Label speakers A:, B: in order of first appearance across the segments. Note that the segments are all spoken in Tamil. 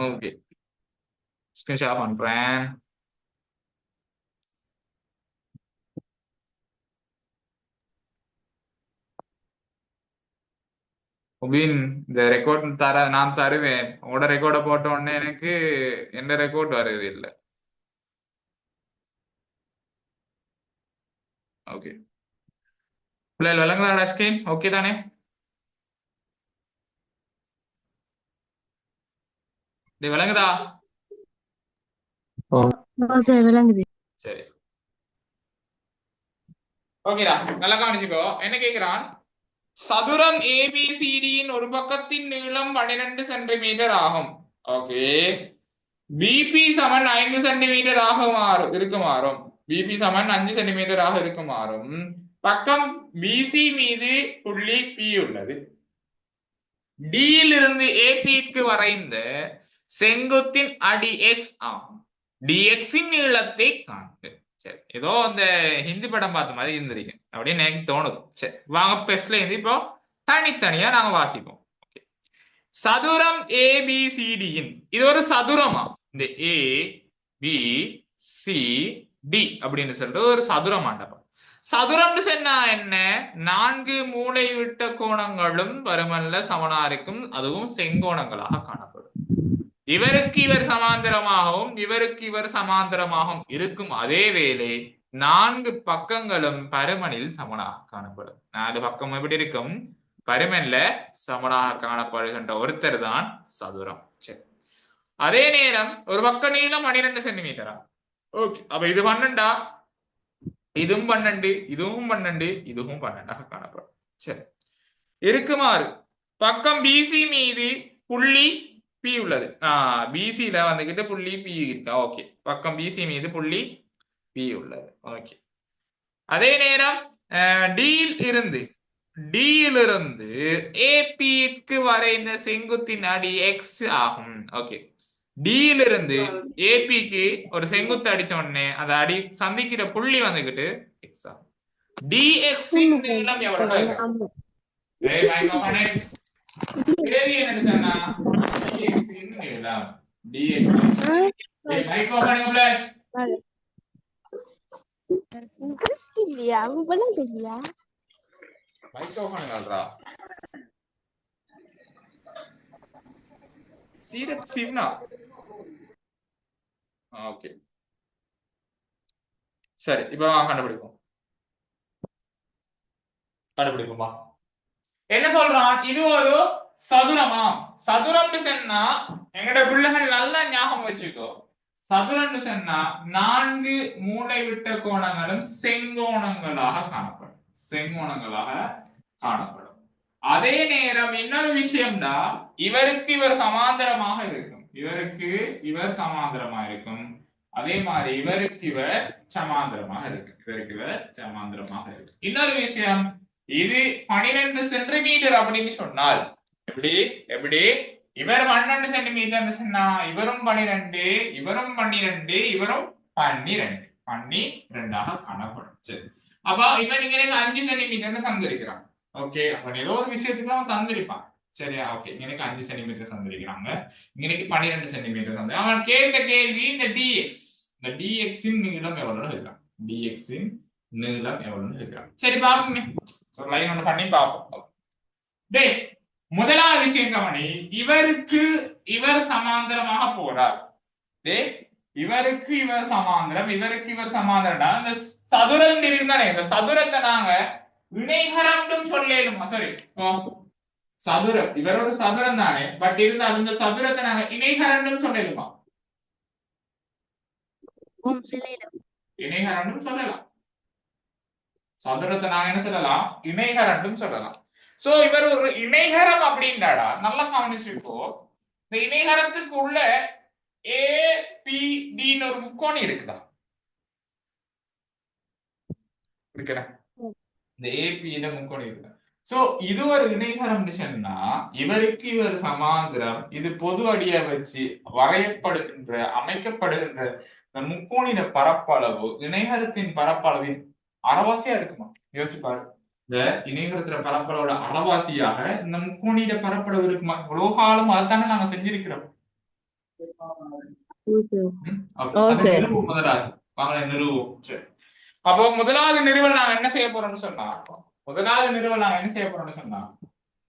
A: ஓகே, ஸ்கிரீன்ஷாட் பண்றேன். இந்த ரெக்கார்ட் நான் தருவேன். உங்களோட ரெக்கார்டை போட்ட உடனே எனக்கு எந்த ரெக்கார்ட் வருது இல்லை. ஓகே, பிள்ளைகள் விளங்குதாடா ஸ்கிரீன்? ஓகே தானே? இது விளங்குதா?
B: விளங்குது.
A: சரி, ஓகேடா. நல்லா கவனிச்சுக்கோ. என்ன கேக்குறான்? சதுரம் ஏபிசிடியின் ஒரு பக்கத்தின் நீளம் 12 சென்டிமீட்டர் ஆகும். ஓகே, பிபி சமன் 5 சென்டிமீட்டர் இருக்குமாறும் பிபி சமன் 5 சென்டிமீட்டர் இருக்குமாறும் பக்கம் பிசி மீது புள்ளி பி உள்ளது. டியிலிருந்து ஏபிக்கு வரைந்த செங்குத்தின் அடி எக்ஸ் ஆகும். டிஎக்ஸின் நீளத்தை காண்க. சரி, ஏதோ அந்த ஹிந்தி படம் பார்த்த மாதிரி இருந்திருக்கு அப்படின்னு எனக்கு தோணுது. சரி, வாங்க பெஸ்ட்ல இருந்து இப்போ தனித்தனியா நாங்க வாசிப்போம். சதுரம் ஏபிசிடியின் இது ஒரு சதுரமா? இந்த ஏ பி சி டி அப்படின்னு சொல்லிட்டு ஒரு சதுர மண்டபம். சதுரம் சொன்னா என்ன? 4 மூளை விட்ட கோணங்களும் வருமல்ல சமனா இருக்கும், அதுவும் செங்கோணங்களாக காணப்படும். இவருக்கு இவர் சமாந்தரமாகவும் இவருக்கு இவர் சமாந்தரமாகவும் இருக்கும். அதே வேளை 4 பக்கங்களும் பருமனில் சமனாக காணப்படும். 4 பக்கம் எப்படி இருக்கும்? பருமன்ல சமனாக காணப்படுகின்ற ஒருத்தர் தான் சதுரம். சரி, அதே நேரம் ஒரு பக்க நீளம் 12 சென்டிமீட்டரா? ஓகே, அப்ப இது 12, இதுவும் 12, இதுவும் 12, இதுவும் 12 காணப்படும். சரி, இருக்குமாறு பக்கம் பிசி மீது புள்ளி பி உள்ளது. பிசில வந்துகிட்டு புள்ளி பி இருக்கா? ஓகே, பக்கம் பிசி மீது புள்ளி பி உள்ளது. ஓகே, அதே நேரம் டியிலிருந்து ஏபிக்கு வரைந்த செங்குத்தின் அடி எக்ஸ் ஆகும். ஓகே, டியிலிருந்து ஏபிக்கு ஒரு செங்குத்து அடிச்ச உடனே அந்த அடி சந்திக்கிற புள்ளி வந்துகிட்டு எக்ஸ் ஆகும். டிஎக்ஸின் நீளம் எவ்வளவு? என்ன சொன்னா டிஎக்ஸின் நீளம் ஓகே, சரி, இப்ப கண்டுபிடிப்போமா? என்ன சொல்றான்? இது ஒரு சதுரமா? சதுரம் சொன்னா எங்கட பிள்ளைகள் நல்லா ஞாபகம் வச்சுக்கோ. சதுரம் சொன்னா 4 மூளை விட்ட கோணங்களும் செங்கோணங்களாக காணப்படும். அதே நேரம் இன்னொரு விஷயம்டா, இவருக்கு இவர் சமாந்தரமாக இருக்கும். அதே மாதிரி இவருக்கு இவர் சமாந்தரமாக இருக்கு. இன்னொரு விஷயம், இது 12 சென்டிமீட்டர் அப்படின்னு சொன்னால் எப்படி இவர் 12 சென்டிமீட்டர் சொன்னா இவரும் 12, இவரும் 12, இவரும் 12 காணப்படும். சரி, அப்ப இவன் இங்க 5 சென்டிமீட்டர் தந்திருக்கிறான். ஓகே, அப்ப ஏதோ ஒரு விஷயத்துக்கு அவன் தந்திருப்பான். சரியா? ஓகே, இங்க 5 சென்டிமீட்டர் தந்திருக்கிறாங்க, இங்க 12 சென்டிமீட்டர் தந்து. அவன் கேட்ட கேள்வி இந்த டிஎக்ஸின் நீளம் எவ்வளவு இருக்கிறான்? டிஎக்ஸின் நீளம் எவ்வளவு இருக்கிறான்? சரி, பாப்போமே. லைன் ஒன்று பண்ணி பார்ப்போம். டேய், முதலாவது விஷயம் கவனி, இவருக்கு இவர் சமாந்தரமாக போறார். இவருக்கு இவர் சமாந்தரம், இவருக்கு இவர் சமாந்தரம்டா. இந்த சதுரம் இருந்தானே, இந்த சதுரத்தை நாங்க இணைகரம் சொல்லலுமா? சரி, சதுரம் இவர் ஒரு சதுரம் தானே, பட் இருந்தாலும் இந்த சதுரத்தை நாங்க இணைகரம் சொல்லலுமா? இணைகரம் சொல்லலாம். சதுரத்தை நாங்க என்ன சொல்லலாம்? இணைகரம் சொல்லலாம். சோ இவர் ஒரு இணைகரம் அப்படின்றாடா. நல்லா கவனிச்சுக்கோ. இந்த இணைகரத்துக்கு உள்ள ஏபிடி ஒரு முக்கோணி இருக்குதா? இருக்குடா. இந்த ஏபி முக்கோணி இருக்கு. சோ இது ஒரு இணைகரம் சொன்னா இவருக்கு இவர் சமாந்திரம், இது பொது அடியா வச்சு அமைக்கப்படுகின்ற இந்த முக்கோணின பரப்பளவு இணைகரத்தின் பரப்பளவின் அரைவாசியா இருக்குமா? யோசிச்சு பாரு. இந்த இணைகரத்துல பரப்பளவோட அரைவாசியாக இந்த முக்கோணிட பரப்பளவு இருக்குமா? இவ்வளவு காலம் அதைத்தானே நாங்க செஞ்சிருக்கிறோம். அது நிறுவும் முதலாவது. வாங்க நிறுவும். சரி. அப்போ முதலாவது நிறுவல் நாங்க என்ன செய்ய போறோம்னு சொன்னா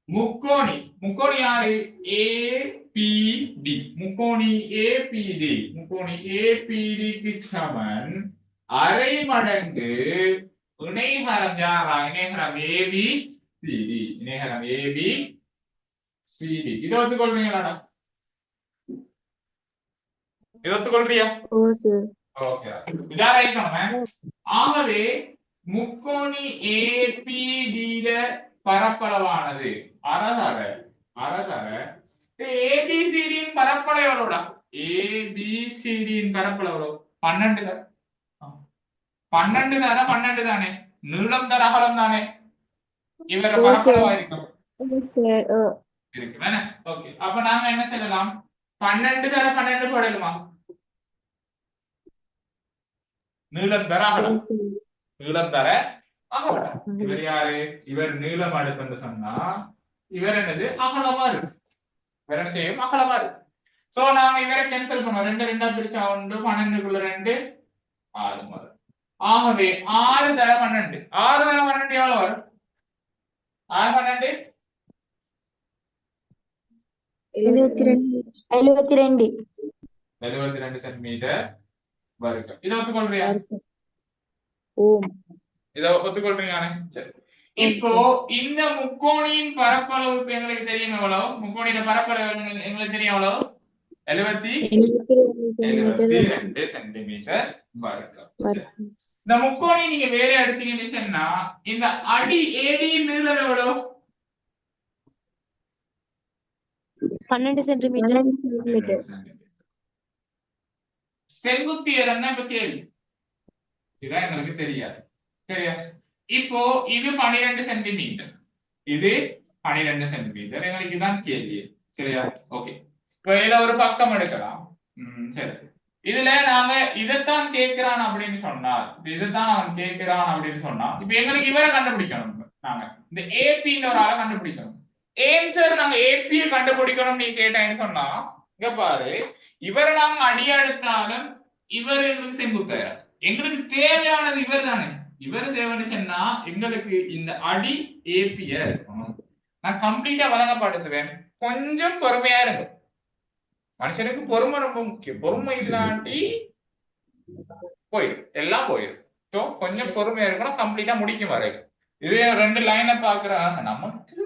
A: முக்கோணி முக்கோணி யாரு ஏபிடி முக்கோணி ஏபிடிக்கு சமன் அரை மடங்கு இணைகரம் யாரா இணைகரம் ஏபி சிடி இதை ஒத்துக்கொள்றீங்களாடா இதை ஒத்துக்கொள்றியா ஓகே இதாக இருக்கணும் ஆகவே முக்கோணி ஏபிடியில பரப்பளவானது அறதர ஏபிசிடியின் பரப்பளவு எவ்வளோடா ஏபிசிடியின் பரப்பளவு 12 தர 12 தானே நீளம் தர அகலம் தானே இவர பரப்பளவா இருக்கும் இருக்கு வேணா ஓகே அப்ப நாங்க என்ன செய்யலாம் 12 தர 12 போடலுமா நீளம் தர அகலம் இவர் யாரு இவர் நீளம் அடுத்து சொன்னா இவர் என்னது அகலமா இருக்கு வேற என்ன செய்யும் அகலமா இருக்கு சோ நாங்க இவரை கேன்சல் பண்ணுவோம் 2 2 பிரிச்சா 1 12க்குள்ள 2 6 வரும் ஆகவே 6 தர 12 எவ்வளவு வரும் 6 12 72 சென்டிமீட்டர் வர்க்கம் இதை ஒத்துக்கொள்றியா இதை ஒத்துக்கொள்றீங்க சரி இப்போ இந்த முக்கோணியின் பரப்பளவு எங்களுக்கு தெரியும் எவ்வளவு முக்கோணியின் பரப்பளவு எங்களுக்கு தெரியும் எவ்வளவு 72 சென்டிமீட்டர் வர்க்கம் இந்த முக்கோணி நீங்க வேற எடுத்தீங்கன்னா இந்த அடி ஏடி நீளம் எவ்வளவு
B: 12 சென்டிமீட்டர்
A: செங்குத்து உயரம் இப்ப கேள்வி இதான் எங்களுக்கு தெரியாது சரியா இப்போ இது 12 சென்டிமீட்டர் இது 12 சென்டிமீட்டர் எங்களுக்கு இதான் கேள்வி சரியா ஓகே இப்போ இதுல ஒரு பக்கம் எடுக்கலாம் சரி இதுல நாங்க இதைத்தான் கேட்கிறான் அப்படின்னு சொன்னால் இதைத்தான் அவன் கேட்கிறான் அப்படின்னு சொன்னா இப்ப எங்களுக்கு இவரை கண்டுபிடிக்கணும் நாங்க இந்த ஏபின்னு ஒரு ஆளை கண்டுபிடிக்கணும் ஏன் சார் நாங்க ஏபியை கண்டுபிடிக்கணும் நீ கேட்டேன்னு சொன்னா இங்க பாரு இவரை நாங்க அடியெடுத்தாலும் இவர் எங்களுக்கு செங்குத்தாயிரம் எங்களுக்கு தேவையானது இவர் தானே இவர் தேவைன்னு சொன்னா எங்களுக்கு இந்த அடி ஏபியா இருக்கணும் நான் கம்ப்ளீட்டா வழங்கப்படுத்துவேன் கொஞ்சம் பொறுமையா இருக்கும் மனுஷனுக்கு பொறுமை ரொம்ப முக்கியம் பொறுமை இல்லாட்டி போயிடும் எல்லாம் போயிடும் ஸோ கொஞ்சம் பொறுமையா இருக்கணும் கம்ப்ளீட்டா முடிக்கும் வரைக்கும் இதே 2 லைனை பாக்குறாங்க நமக்கு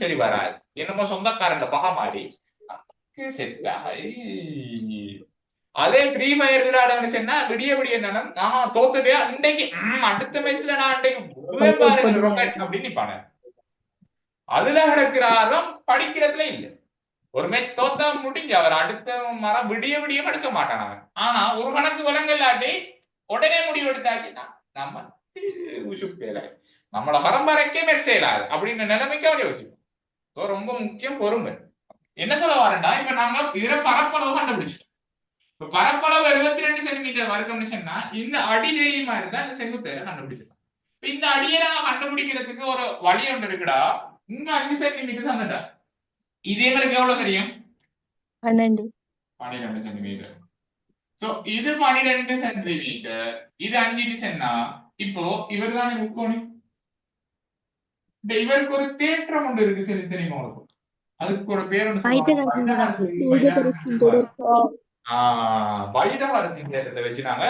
A: சரி வராது என்னமோ சொந்தக்காரங்க பகா மாதிரி சரி அதே ஃப்ரீ ஃபயர் விளையாடுன்னு சொன்னா விடிய என்னன்னா தோத்துட்டியா இன்றைக்கு அடுத்த மேட்ச்ல நான் இன்றைக்கு ரொக்கெட் அப்படின்னு நிப்பானேன் அதுல கிடக்கிறாரும் படிக்கிறதுல இல்ல ஒரு மேட்ச் தோத்தா முடிஞ்ச அவர் அடுத்த மரம் விடிய எடுக்க மாட்டான் அவன் ஆனா ஒரு கணக்கு விலங்கல்லாட்டி உடனே முடிவு எடுத்தாச்சுன்னா நம்ம நம்மள பரம்பரைக்கே மேட்ச் செய்யலாது அப்படின்னு நிலைமைக்கு அவன் யோசிப்போம் ரொம்ப முக்கியம் பொறுமை என்ன சொல்ல வரேன்டா இப்ப நாங்க இதுல பரப்பளவு கண்டுபிடிச்சிட்டோம் இப்ப பரப்பளவு 72 சென்டிமீட்டர் வர்க்கம்னு சொன்னா இந்த அடி தெரியுமா இருந்தா இந்த செங்குத்தையை கண்டுபிடிச்சிடலாம் இப்ப இந்த அடியை நாங்க கண்டுபிடிக்கிறதுக்கு ஒரு வழி ஒன்று இருக்குடா இங்க 5 சென்டிமீட்டர் தானடா இது எங்களுக்கு எவ்வளவு தெரியும் 12 சென்டிமீட்டர் சோ இது 12 சென்டிமீட்டர் இது 5 சொன்னா இப்போ இவர் தானே முக்கோணி இவருக்கு ஒரு தேற்றம் ஒன்று இருக்கு சரி தெரியுமா உங்களுக்கு அதுக்கு ஒரு பேர் பைதகாரசின் தேற்றத்தை வச்சு நாங்க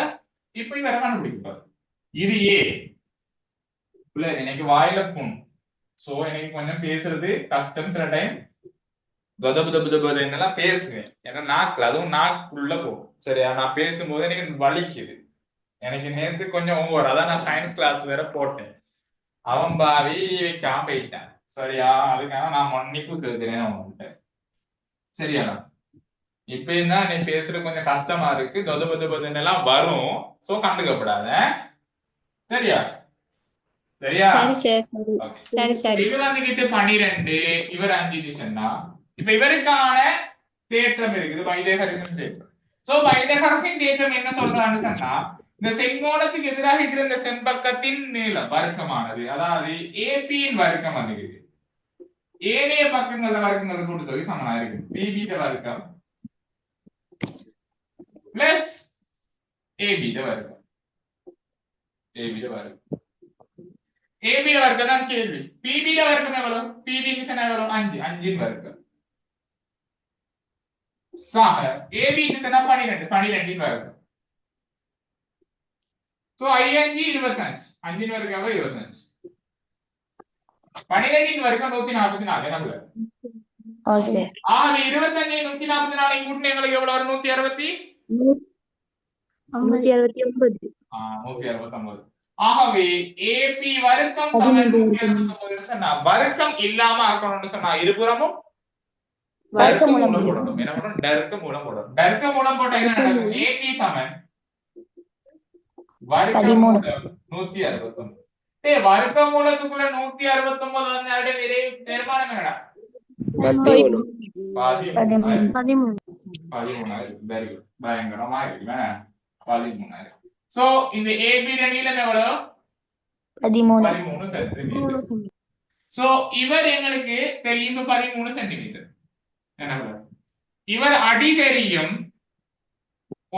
A: இப்ப இவரை கண்டுபிடிப்பாரு இது ஏ இல்ல எனக்கு வாயில புண் சோ எனக்கு கொஞ்சம் பேசுறது கஷ்டம் சில டைம் என்னெல்லாம் பேசுவேன் ஏன்னா நாக்குல அதுவும் நாக்குள்ள போகும் சரியா நான் பேசும்போது எனக்கு வலிக்குது எனக்கு நேற்று கொஞ்சம் ஒவ்வொரு அதான் நான் சயின்ஸ் கிளாஸ் வேற போட்டேன் அவன் பாவி வைக்காம போயிட்டான் சரியா அதுக்காக நான் மன்னிப்பு கேட்கிறேன் அவன்கிட்ட சரியாடா இப்பயும் தான் நீ பேசுறது கொஞ்சம் கஷ்டமா இருக்கு எல்லாம் வரும் சோ கண்டுக்கப்படாத சரியா சரியா இவர் வந்துகிட்டு 12 இவர் 5 சொன்னா இப்ப இவருக்கான தேற்றம் இருக்குது பைதேகரசின் தேற்றம் சோ பைதேகரசின் தேற்றம் என்ன சொல்றான்னு சொன்னா இந்த செங்கோணத்துக்கு எதிராக இருக்கிற இந்த செம்பக்கத்தின் நீளம் வர்க்கமானது அதாவது ஏபியின் வர்க்கம் வந்துருக்கு ஏனைய பக்கங்கள வர்க்கங்களோட கூட்டுத்தொகை சமனா இருக்கு பிபி வர்க்கம் பிளஸ் ஏபிட வர்க்கம். ஏபிட வர்க்கம். ஏபிட வர்க்கம் தான் கேள்வி. பிபிட வர்க்கம் எவ்வளவு? பிபிக்கு சொன்னா எவ்வளவு? 5. 5 வர்க்கம். ஏபிக்கு சொன்னா 12. 12 வர்க்கம். சோ 5 25. 5 வர்க்கம் எவ்வளவு? 25. 12 வர்க்கம் 144. என்ன புள்ள?
C: ஓ சார்.
A: ஆக 25 144 கூட்டினா எங்களுக்கு எவ்வளவு வரும்? 160
B: 169.
A: 169. ஆகவே ஏபி வர்க்கம் சமன் 169 சொன்னா வர்க்கம் இல்லாம ஆக்கணும்னு சொன்னா இருபுறமும்
C: வர்க்க மூலம்
A: மூலம் போடணும். என்ன பண்ணணும்? டர்க்க மூலம் போடணும். டர்க்க மூலம் போட்டா என்ன நடக்கும்? ஏபி சமன் வர்க்க
C: 13.
A: மூலம் 169. வர்க்க மூலத்துக்குள்ள 169 வந்து அப்படியே நிர்மாணம் என்னடா?
B: 13.
A: 13,000. Very good. பயங்கரமா இருக்கு. 13,000. சோ இந்த ஏபி நீளம் எவ்வளவு? 13 சென்டிமீட்டர். சோ இவர் எங்களுக்கு தெரியும் 13 சென்டிமீட்டர். என்ன இவர் அடி தெரியும்,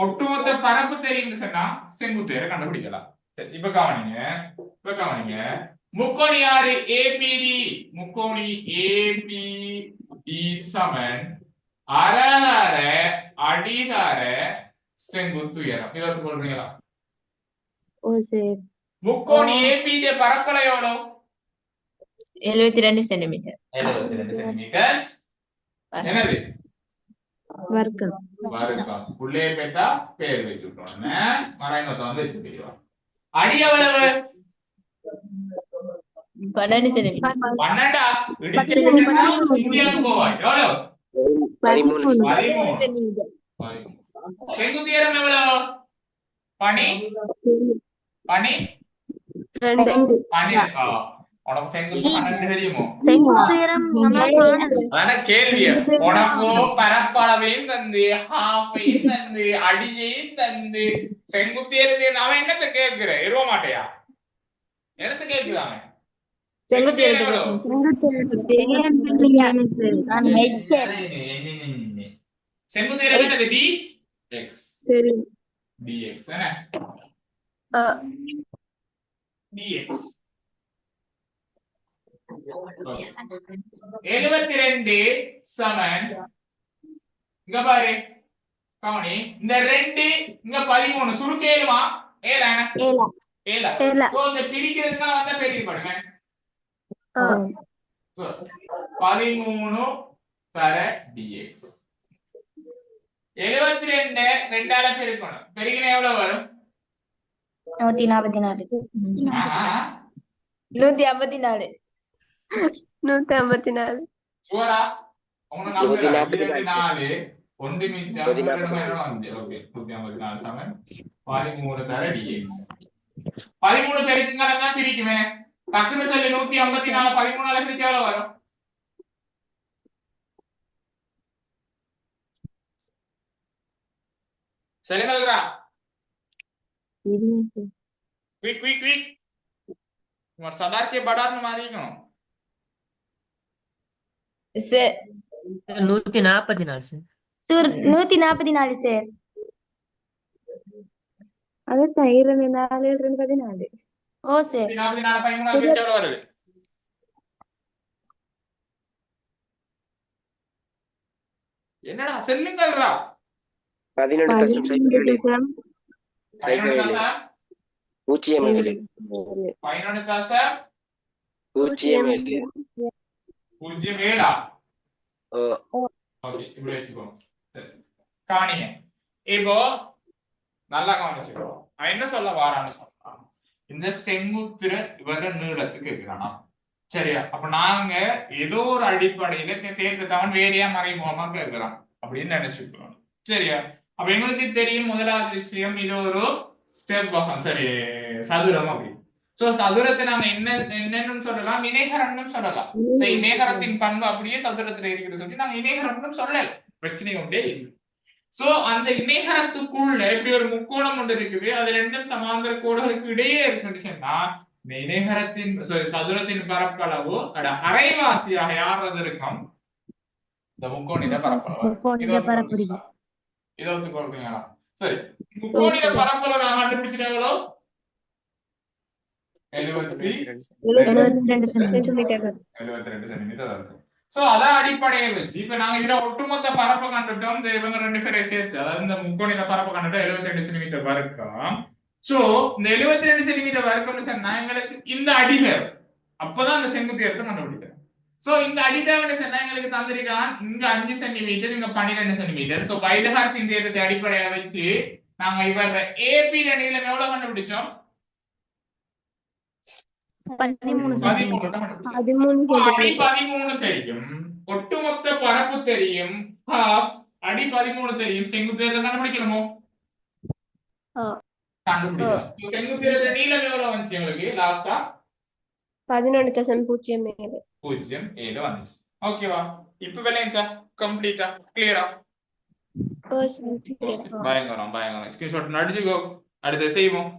A: ஒட்டுமொத்த பரப்பு தெரியும் சொன்னா செங்குத்தேரை கண்டுபிடிக்கலாம். சரி, இப்ப கவனிங்க. முக்கோணி யாரு? ஏபிடி. முக்கோணி ஏபிடி சமன் அரைதார அடிதார செங்குத்து உயரம். இதை சொல்றீங்களா?
B: ஓ சரி.
A: முக்கோணி ஏபிடி பரப்பளவு எவ்வளவு?
C: 72 சென்டிமீட்டர்.
A: 72 சென்டிமீட்டர். என்னது?
B: வர்க்கம்.
A: உள்ளே பேட்டா பேர் வச்சுட்டோம். மறைநோத்தை வந்து வச்சுக்கிறோம். அடி எவ்வளவு?
C: 12 சென்டிமீட்டர்.
A: 12. இடிச்சுட்டா இந்தியாவுக்கு போவாய். எவ்வளவு? 13. செங்குத்து உயரம் எவ்வளவு? பனி 12. உனக்கு செங்குத்து 12 தெரியுமோ? அதான கேள்வி. உனக்கு பரப்பளவையும் தந்து, ஹாஃபையும் தந்து, அடியையும் தந்து, செங்குத்து இருந்து அவன் என்னத்தை கேட்கிற? இருவ மாட்டையா? என்னத்தை கேட்கிறான்? செங்குத்து என்னது? dx. dx என்ன? dx 72 சமன் இங்க பாரு கவனி, இந்த 2 இங்க 13 சுருக்கேலுமா? ஏலா சோ இந்த பிரிக்கிறதுக்காக வந்தா பெரிய பாருங்க. 13 தர dx 72 ரெண்டால பெருக்கணும். பெருக்கினா எவ்வளவு வரும்?
C: 144. 154.
B: 154.
A: சூரா உங்க நம்பர் 144 ஒன்று மிச்சம் 2 ஓகே 154 சமன் 13 தர dx. 13 பெருக்குங்க தான் பிரிக்குமே. டக்குனு சொல்லி 154 13ஆல பிரிச்சா எவ்வளவு வரும்? சொல்லுங்கடா. क्विक तुम्हारे सरदार के बड़ा में मारी क्यों?
C: Sir
D: 144 sir.
C: 144 சார்.
B: அது 14.
C: ஓ சார்.
A: 144 13 பிரிச்சா எவ்வளவு வருது? என்னடா சொல்லுங்கடா.
E: 11.7
A: காணிங்க. இப்போ நல்லா கவனிச்சுக்கோ. அவன் என்ன சொல்ல வாரான்னு சொல்றான், இந்த செங்குத்துற இவர நீளத்துக்கு இருக்கிறானா? சரியா? அப்ப நாங்க ஏதோ ஒரு அடிப்படையில தேர்ந்தவன் வேறையா மறைமுகமா கேட்கிறான் அப்படின்னு நினைச்சுக்கிறோம். சரியா? அப்ப எங்களுக்கு தெரியும் முதலாவது விஷயம் இது ஒரு செவ்வகம், சரி சதுரம் அப்படி. சோ சதுரத்தை நாங்க என்னன்னு சொல்லலாம், இணைகரம்னு சொல்லலாம். சரி, இணைகரத்தின் பண்பு அப்படியே சதுரத்துல இருக்கிறது சொல்லி நாங்க இணைகரம்னு சொல்லல, பிரச்சனை உண்டே. சோ அந்த இணைகரத்துக்குள்ள இப்படி ஒரு முக்கோணம் ஒன்று இருக்குது, அது ரெண்டும் சமாந்தர கோடுகளுக்கு இடையே இருக்குன்னு சொன்னா இந்த இணைகரத்தின் சதுரத்தின் பரப்பளவு அரைவாசியாக யார் இருக்கும்? இந்த முக்கோணிட பரப்பளவு. இதை ஒத்துக்கொள்றீங்களா? சரி, முக்கோணியில பரப்பளவு நான் கண்டுபிடிச்சிட்டேங்களோ
B: 72 சென்டிமீட்டர்
A: 72 சென்டிமீட்டர் இருக்கும். சோ அதான் அடிப்படையை வச்சு இப்ப நாங்க இதுல ஒட்டுமொத்த பரப்பை கண்டுட்டோம். இந்த இவங்க ரெண்டு பேரை சேர்த்து, அதாவது இந்த முக்கோணியில பரப்பை கண்டுட்டோம் 72 சென்டிமீட்டர் வரைக்கும். சோ இந்த 72 சென்டிமீட்டர் வரைக்கும்னு சொன்னா எங்களுக்கு இந்த அடி தேவை. அப்பதான் அந்த செங்குத்து உயரத்தை கண்டுபிடிக்கிறோம். சோ இந்த அடி தேவைன்னு சொன்னா எங்களுக்கு தந்திருக்கான் இங்க 5 சென்டிமீட்டர், இங்க 12 சென்டிமீட்டர். சோ பைதகார்ஸ் இந்த உயரத்தை அடிப்படையா வச்சு நாங்க இவர ஏபி நீளம் எவ்வளவு கண்டுபிடிச்சோம்?
C: 13 சென்டிமீட்டர்.
A: 13 தெரியும், ஒட்டுமொத்த பரப்பு தெரியும், அடி 13 தெரியும். செங்குத்து கண்டுபிடிக்கணுமோ? கண்டுபிடிக்கலாம். செங்குத்து நீளம் எவ்வளவு வந்துச்சு எங்களுக்கு லாஸ்டா?
B: 11.07
A: வந்துச்சு. ஓகேவா? இப்ப விளையாச்சா? கம்ப்ளீட்டா கிளியரா? பயங்கரம் பயங்கரம். ஸ்கிரீன்ஷாட் அடிச்சுக்கோ. அடுத்து செய்வோம்.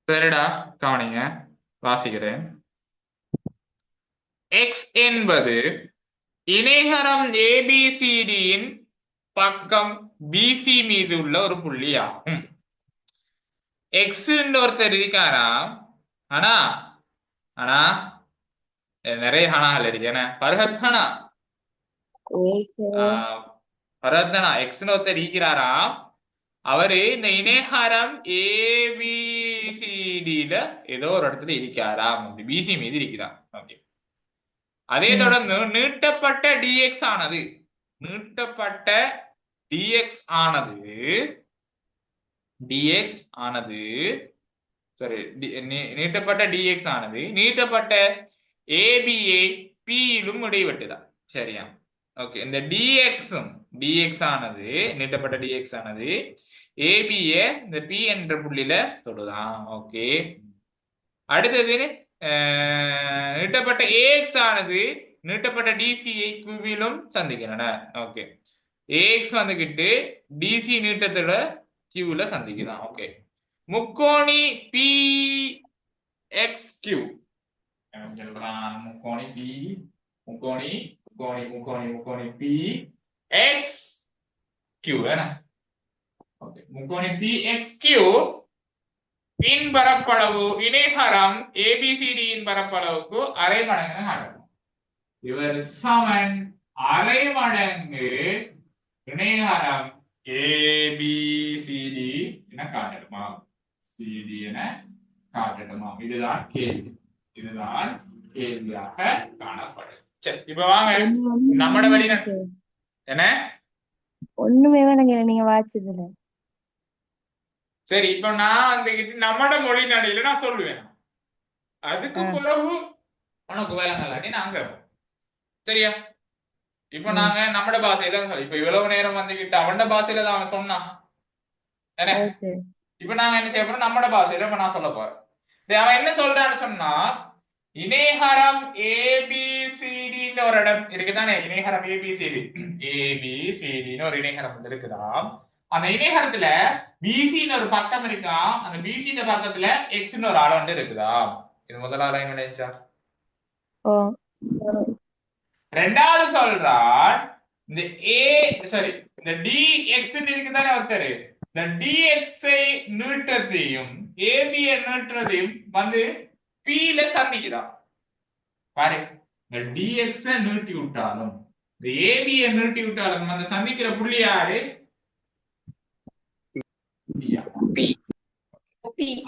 A: சரிடா, கவனிங்க, வாசிக்கிறேன். x என்பது இணைகரம் ஏபிசிடியின் பக்கம் பிசி மீது உள்ள ஒரு புள்ளி ஆகும். x ஒருத்தர் இருக்காராம். ஆனா ஆனா நிறைய ஹனாகள் இருக்கு. என்ன பர்ஹத் ஹனா பர்ஹத்னா x ஒருத்தர் இருக்கிறாராம். அவரு இந்த இணைகரம் ஏபிசிடில ஏதோ ஒரு இடத்துல இருக்காராம். பிசி மீது இருக்கிறார். அதே தொடர்ந்து நீட்டப்பட்ட dx ஆனது நீட்டப்பட்ட ஏபிஏ பியிலும் இடைவெட்டுதான். சரியா? ஓகே, இந்த dx ஆனது நீட்டப்பட்ட dx ஆனது ஏபிஏ இந்த பி என்ற புள்ளியில தொடுதான். ஓகே, அடுத்தது நீட்டப்பட்ட AX ஆனது நீட்டப்பட்ட டிசியை கியூவிலும் சந்திக்கின்றன. ஓகே, AX வந்துகிட்டு டிசி நீட்டத்தோட கியூல சந்திக்குதான். ஓகே, முக்கோணி PXQ முக்கோணி PXQ ஓகே, முக்கோணி PXQ இன் பரப்பளவு இணைகரம் ஏபிசிடியின் பரப்பளவுக்கு அரை மடங்கு காட்டணும். இவர் சமன் அரை மடங்கு இணைகரம் ஏபிசிடி என காட்டணுமா? சிடி என காட்டணுமா? இதுதான் கேள்வியாக காணப்படும். சரி, இப்ப வாங்க நம்மட வழி என்ன
B: ஒண்ணுமே வேணாங்க நீங்க வாட்சதுல.
A: சரி, இப்ப நான் அந்த நம்மட மொழி நடையில நான் சொல்லுவேன். அதுக்கு பிறகு உனக்கு வேலைங்களாட்டி நாங்க சரியா? இப்ப நாங்க நம்மட பாஷையில இப்ப இவ்வளவு நேரம் வந்துகிட்டு அவனோட பாஷையில தான் அவன் சொன்னான். இப்ப நாங்க என்ன செய்ய போறோம்? நம்மட பாஷையில இப்ப நான் சொல்ல போறேன். அவன் என்ன சொல்றான்னு சொன்னா, இணைகரம் ஏபிசிடின்னு ஒரு இடம் இருக்குதானே? இணைகரம் ஏபிசிடின்னு ஒரு இணைகரம் இருக்குதாம். அந்த இணைகரத்துல பிசின்னு ஒரு பக்கம் இருக்கா. அந்த பிசி பக்கத்துல எக்ஸ்ன்னு ஒரு அளவு இருக்குதா? இது முதலாவது எங்க நினைச்சா? ரெண்டாவது சொல்றான் இந்த இந்த dx இருக்குதானே ஒருத்தர், இந்த dx நீட்டத்தையும் ஏபிய நீட்டத்தையும் வந்து p ல சந்திக்குதான். பாரு, இந்த dx நீட்டி விட்டாலும் இந்த ஏபிய நீட்டி விட்டாலும் அந்த சந்திக்கிற புள்ளி யாரு?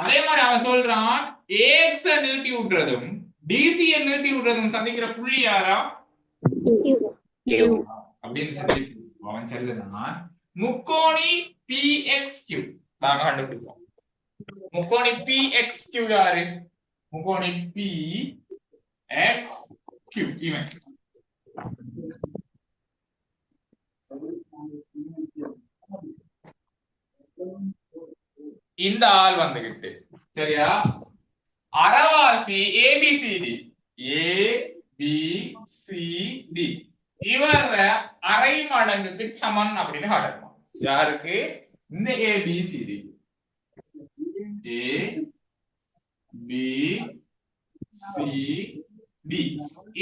A: அதே மாதிரி அவன் சொல்றான் AX நீட்டி விட்டுறதும் DC நீட்டி விட்டுறதும் சந்திக்கிற புள்ளி யாரா? அப்படின்னு சொல்லி அவன் சொல்லுதான் முக்கோணி PXQ நாங்க கண்டுபிடிப்போம். முக்கோணி PXQ யாரு? முக்கோணி PXQ இவன். இந்த ஆள் வந்துகிட்டு சரியா அரைவாசி ஏபிசிடி இவர அரை மடங்குக்கு சமன் அப்படின்னு காட்டணும். யாருக்கு? இந்த ஏபிசிடி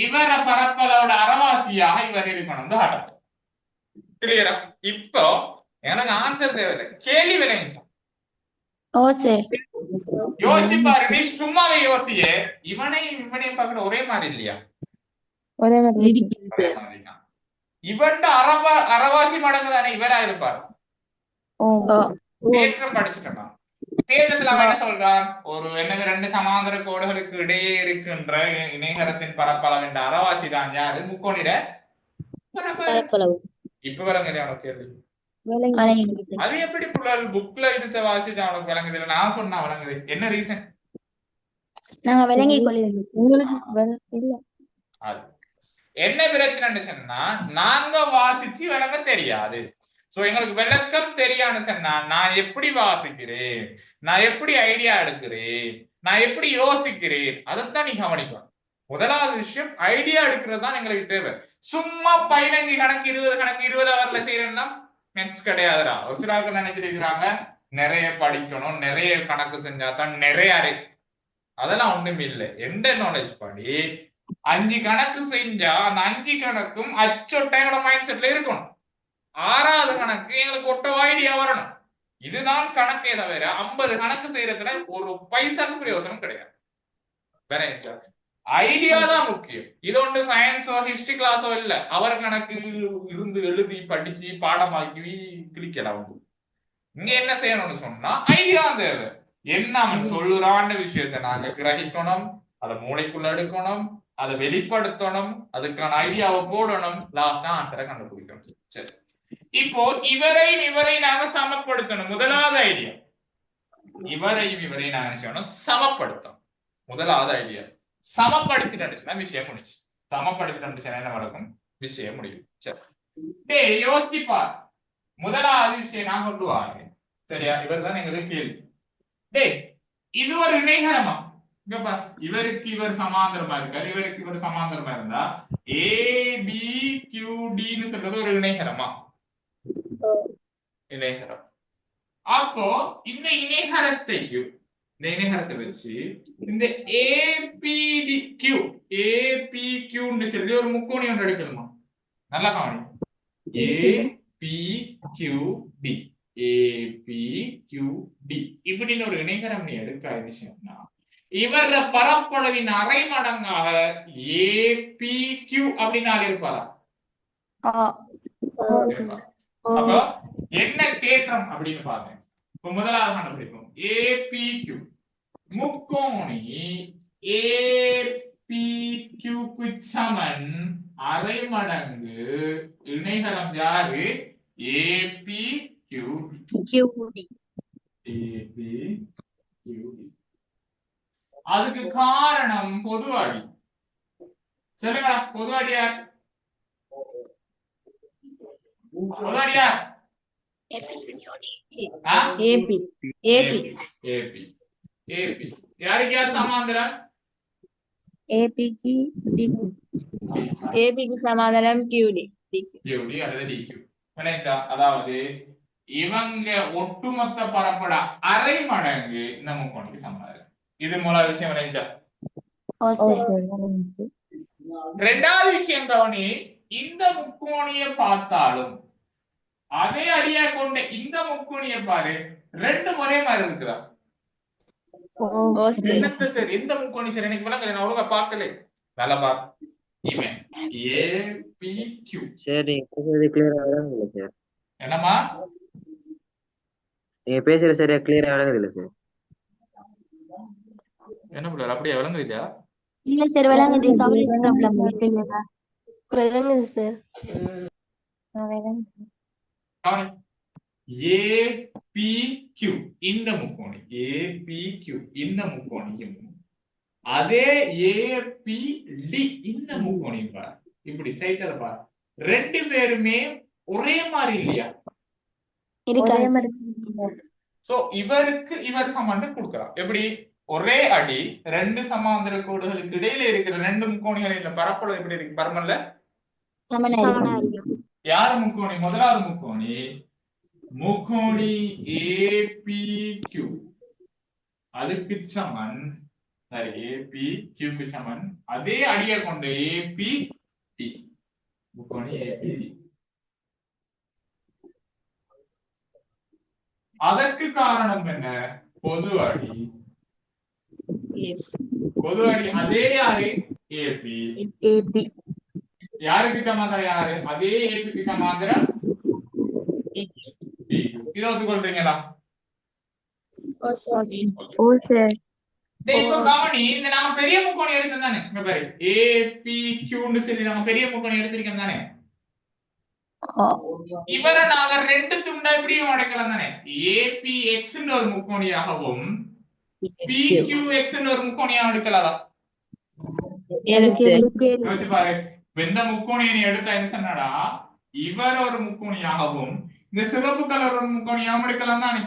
A: இவர பரப்பளவோட அரைவாசியாக இவர் இருக்கணும் காட்டணும். கிளியரா? இப்போ எனக்கு ஆன்சர் தேவையில்லை, கேள்வி விளைஞ்சா
B: ஓ சார்.
A: யோசிச்சு பாரு. நீ சும்மாவே யோசியே, இவனையும் பார்க்கணும் ஒரே மாதிரி இல்லையா?
B: ஒரே மாதிரி
A: ஒரே மாதிரி தான். இவன் அறவாசி மடங்கு தானே இவரா இருப்பார்.
B: ஓ
A: தேற்றம் படிச்சுட்டா தேற்றத்துல அவன் என்ன சொல்றான்? ஒரு என்னது 2 சமாந்தர கோடுகளுக்கு இடையே இருக்கின்ற இணைகரத்தின் பரப்பளவு என்ற அறவாசி தான் யாரு? முக்கோணிட பரப்பளவு. இப்ப விளங்குது அவனுக்கு கேள்வி. அது எப்படி புக்ல இது வாசிச்சு அவனுக்கு விளங்குது இல்ல நான் சொன்னா விளங்குது? என்ன ரீசன்?
B: நாங்க விளங்கி உங்களுக்கு இல்ல.
A: அது என்ன பிரச்சனைன்னு சொன்னா நாங்க வாசிச்சு விளங்க தெரியாது. சோ எங்களுக்கு விளக்கம் தெரியான்னு சொன்னா நான் எப்படி வாசிக்கிறேன், நான் எப்படி ஐடியா எடுக்கிறேன், நான் எப்படி யோசிக்கிறேன், அதைத்தான் நீ கவனிக்கணும். முதலாவது விஷயம் ஐடியா எடுக்கிறது தான் எங்களுக்கு தேவை. சும்மா 15 கணக்கு 20 கணக்கு 20 ஹவர்ல செய்யறேன்னா மென்ஸ் கிடையாதுடா. ஒரு சிலாக்கள் நினைச்சிருக்கிறாங்க நிறைய படிக்கணும், நிறைய கணக்கு செஞ்சாதான் நிறைய அதெல்லாம் ஒண்ணும் இல்லை. எந்த நாலேஜ் படி 5 கணக்கு செஞ்சா அந்த 5 கணக்கும் அச்சொட்டையோட மைண்ட் செட்ல இருக்கணும். 6வது கணக்கு எங்களுக்கு ஒட்ட ஐடியா வரணும். இதுதான் கணக்கே தவிர 50 கணக்கு செய்யறதுல ஒரு பைசாக்கு பிரயோசனம் கிடையாது. ஐடியா தான் முக்கியம். இது ஒன்று சயின்ஸோ ஹிஸ்டரி கிளாஸோ இல்ல. அவர் கணக்கு இருந்து எழுதி படிச்சு பாடமாக்கி கிளிக்கலாம். இங்க என்ன செய்யணும்னு சொன்னா ஐடியா தேவை. என்ன அவன் சொல்லுறான்னு விஷயத்தை நாங்க கிரகிக்கணும், அதை மூளைக்குள்ள எடுக்கணும், அதை வெளிப்படுத்தணும், அதுக்கான ஐடியாவை போடணும், லாஸ்டா ஆன்சரை கண்டுபிடிக்கணும். சரி, இப்போ இவரை நாங்க சமப்படுத்தணும். முதலாவது ஐடியா இவரை நாங்க செய்யணும் சமப்படுத்தணும். முதலாவது ஐடியா சமப்படுத்தினா விஷயம் முடிச்சு. சமப்படுத்தினா என்ன நடக்கும்? விஷயம் முடியும். சரி, யோசிப்பா. முதலாவது விஷயம் நான் கொண்டு வாங்க. சரியா? இவர் தான் எங்களுக்கு கேள்வி. இது ஒரு இணைகரமா? இவருக்கு இவர் சமாந்தரமா இருக்காரு, இவருக்கு இவர் சமாந்தரமா இருந்தா ABQDன்னு சொல்றது ஒரு இணைகரமா? இணைகரம். அப்போ இந்த இணைகரத்தை வச்சு இந்த APQன்னு சொல்லி ஒரு முக்கோணி ஒன்று எடுக்கணுமா? நல்லா கவனி. APQD இப்படின்னு ஒரு இணைகரம் நீ எடுக்க விஷயம்னா இவர பரப்பளவின் அரை மடங்காக APQ அப்படின்னு இருப்பாரா? அப்போ என்ன தேற்றம் அப்படின்னு பாருங்க. இப்ப முதலாவது கண்டுபிடிப்போம். APQ முக்கோணி APQக்கு சமன் அரை மடங்கு இணைகரம் யாரு? APQD. அதுக்கு காரணம் பொதுவாடி. சொல்லுங்களா, பொதுவாடியார்? பொதுவாடியார் யாருக்கு யார் சமாந்தரம்?
B: ஏபிக்கு சமாதானம் QD
A: அல்லது DQ. அதாவது இவங்க ஒட்டுமொத்த பரப்பட அரை மடங்கு இந்த முக்கோணிக்கு சமாதானம். இது முதல் விஷயம் விளைஞ்சா. ரெண்டாவது விஷயம் கவனி. இந்த முக்கோணிய பார்த்தாலும் அதே அடியா கொண்ட இந்த முக்கோணிய பாரு, 2 ஒரே மாதிரி இருக்குதா? சரி, இந்த முக்கோணி சரி எனக்கு விளங்கல, நான் ஒழுங்கா பார்க்கல. நல்லா பாரு. இவன் APQ.
E: சரி, இது கிளியரா விளங்குது சார்.
A: என்னமா
E: நீங்க பேசுற சரியா கிளியரா விளங்குது இல்ல சார்?
A: என்ன புள்ள அப்படியே விளங்குது இல்லையா?
B: இல்ல சார், விளங்குது. கவரேஜ் ப்ராப்ளம் இருக்குல்ல. விளங்குது சார்.
A: APQ இந்த முக்கோணி, APQ இந்த முக்கோணியும் அதே APD இந்த முக்கோணியும் பார். இப்படி சைட்ல பார், 2 பேருமே ஒரே மாதிரி இல்லையா? சோ இவருக்கு இவர் சமன்பாடு கொடுக்கலாம். எப்படி? ஒரே அடி 2 சமாந்தர கோடுகளுக்கு இடையில இருக்கிற 2 முக்கோணிகளின் பரப்பளவு எப்படி இருக்கு? பரமல்ல யாரு முக்கோணி? முதலாவது முக்கோணி APQ அதுக்கு சமன், APQக்கு சமன் அதே அடியை கொண்ட APD முக்கோணி APD. அதற்கு காரணம் என்ன? பொது அடி. பொது அடி அதே யாரு? ஏபி.
C: ஏபி
A: யாருக்கு சமாந்தரம் யாரு? அதே ஏபிக்கு சமாந்தரம் டி. இதை ஒத்துக்கொள்றீங்களா?
C: ஓ சார்
A: டேய், இப்ப கவனி, இந்த நாம பெரிய முக்கோணம் எடுத்தோம் தானே? இங்க பாரு, ஏபிக்யூன்னு சொல்லி நம்ம பெரிய முக்கோணம் எடுத்திருக்கோம் தானே? இவரை நாங்க ரெண்டு துண்டா இப்படியும் உடைக்கலாம் தானே? ஏபிஎக்ஸ் ஒரு முக்கோணியாகவும் பிக்யூஎக்ஸ் ஒரு முக்கோணியாக எடுக்கலாம். யோசிச்சு பாரு, இந்த முக்கோணியை நீ எடுத்தா என்ன சொன்னடா, இவர் ஒரு முக்கோணியாகவும் இந்த சிவப்பு கலர் ஒரு முக்கோணியாகவும் எடுக்கலாம் தானே?